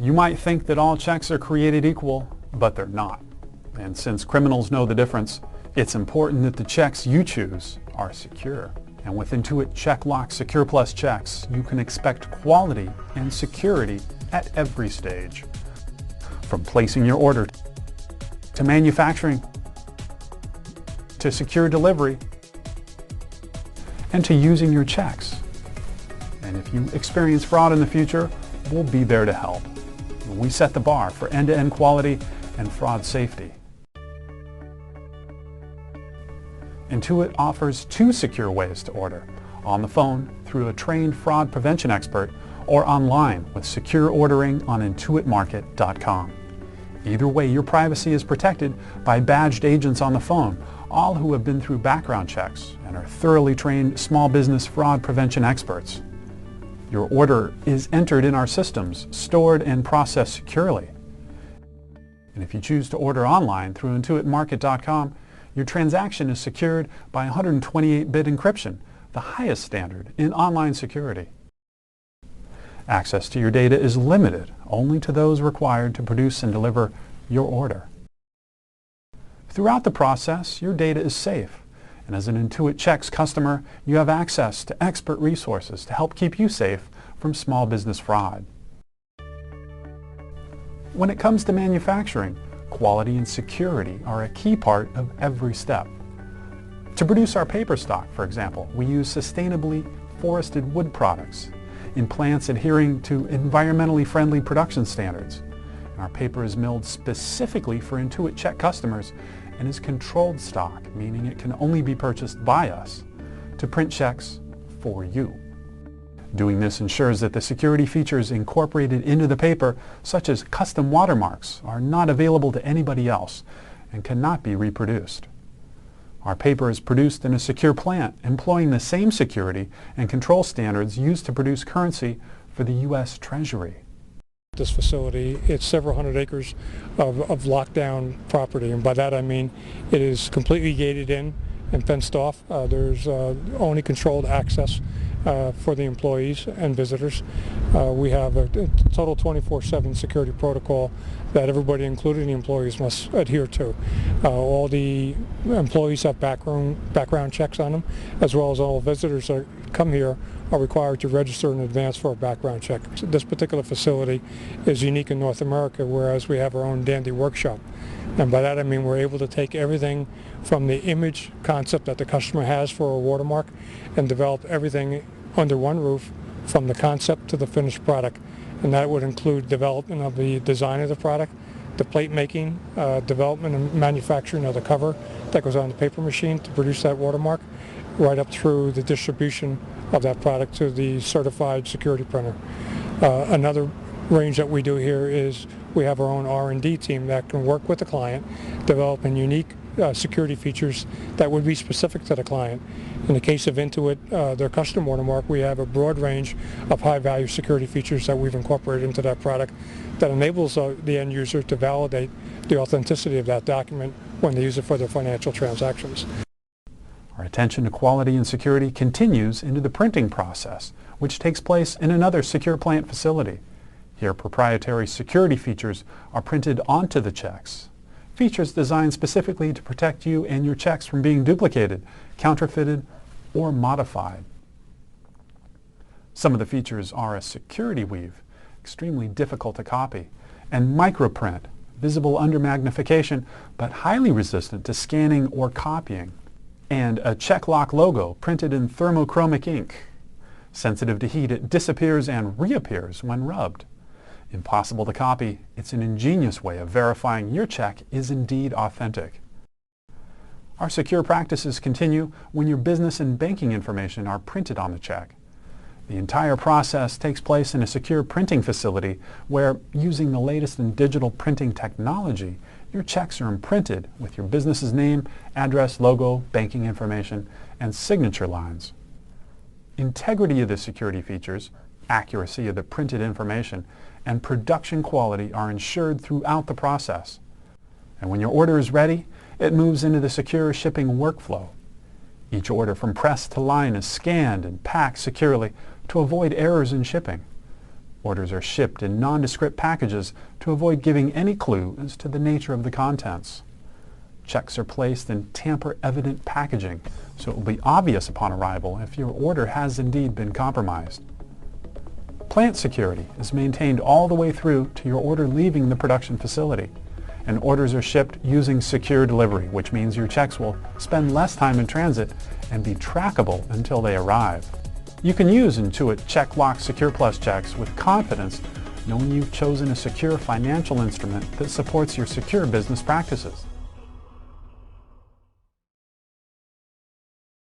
You might think that all checks are created equal, but they're not. And since criminals know the difference, it's important that the checks you choose are secure. And with Intuit CheckLock Secure Plus checks, you can expect quality and security at every stage. From placing your order to manufacturing to secure delivery and to using your checks. And if you experience fraud in the future, we'll be there to help. We set the bar for end-to-end quality and fraud safety. Intuit offers 2 secure ways to order: on the phone through a trained fraud prevention expert, or online with secure ordering on intuitmarket.com. Either way, your privacy is protected by badged agents on the phone, all who have been through background checks and are thoroughly trained small business fraud prevention experts. Your order is entered in our systems, stored and processed securely. And if you choose to order online through intuitmarket.com, your transaction is secured by 128-bit encryption, the highest standard in online security. Access to your data is limited only to those required to produce and deliver your order. Throughout the process, your data is safe, and as an Intuit Checks customer, you have access to expert resources to help keep you safe from small business fraud. When it comes to manufacturing, quality and security are a key part of every step. To produce our paper stock, for example, we use sustainably forested wood products in plants adhering to environmentally friendly production standards. Our paper is milled specifically for Intuit Check customers and is controlled stock, meaning it can only be purchased by us to print checks for you. Doing this ensures that the security features incorporated into the paper, such as custom watermarks, are not available to anybody else and cannot be reproduced. Our paper is produced in a secure plant, employing the same security and control standards used to produce currency for the U.S. Treasury. This facility, it's several hundred acres of lockdown property, and by that I mean it is completely gated in and fenced off. There's only controlled access for the employees and visitors. We have a total 24/7 security protocol that everybody, including the employees, must adhere to. All the employees have background checks on them, as well as all visitors that come here are required to register in advance for a background check. This particular facility is unique in North America, whereas we have our own dandy workshop. And by that I mean we're able to take everything from the image concept that the customer has for a watermark and develop everything under one roof, from the concept to the finished product. And that would include development of the design of the product, the plate making, development and manufacturing of the cover that goes on the paper machine to produce that watermark, right up through the distribution of that product to the certified security printer. Another range that we do here is we have our own R&D team that can work with the client, developing unique security features that would be specific to the client. In the case of Intuit, their custom watermark, we have a broad range of high-value security features that we've incorporated into that product that enables the end user to validate the authenticity of that document when they use it for their financial transactions. Our attention to quality and security continues into the printing process, which takes place in another secure plant facility. Here, proprietary security features are printed onto the checks. Features designed specifically to protect you and your checks from being duplicated, counterfeited, or modified. Some of the features are a security weave, extremely difficult to copy, and microprint, visible under magnification, but highly resistant to scanning or copying, and a CheckLock logo printed in thermochromic ink. Sensitive to heat, it disappears and reappears when rubbed. Impossible to copy, it's an ingenious way of verifying your check is indeed authentic. Our secure practices continue when your business and banking information are printed on the check. The entire process takes place in a secure printing facility where, using the latest in digital printing technology, your checks are imprinted with your business's name, address, logo, banking information, and signature lines. Integrity of the security features, accuracy of the printed information, and production quality are ensured throughout the process. And when your order is ready, it moves into the secure shipping workflow. Each order from press to line is scanned and packed securely to avoid errors in shipping. Orders are shipped in nondescript packages to avoid giving any clue as to the nature of the contents. Checks are placed in tamper-evident packaging, so it will be obvious upon arrival if your order has indeed been compromised. Plant security is maintained all the way through to your order leaving the production facility, and orders are shipped using secure delivery, which means your checks will spend less time in transit and be trackable until they arrive. You can use Intuit CheckLock Secure Plus checks with confidence, knowing you've chosen a secure financial instrument that supports your secure business practices.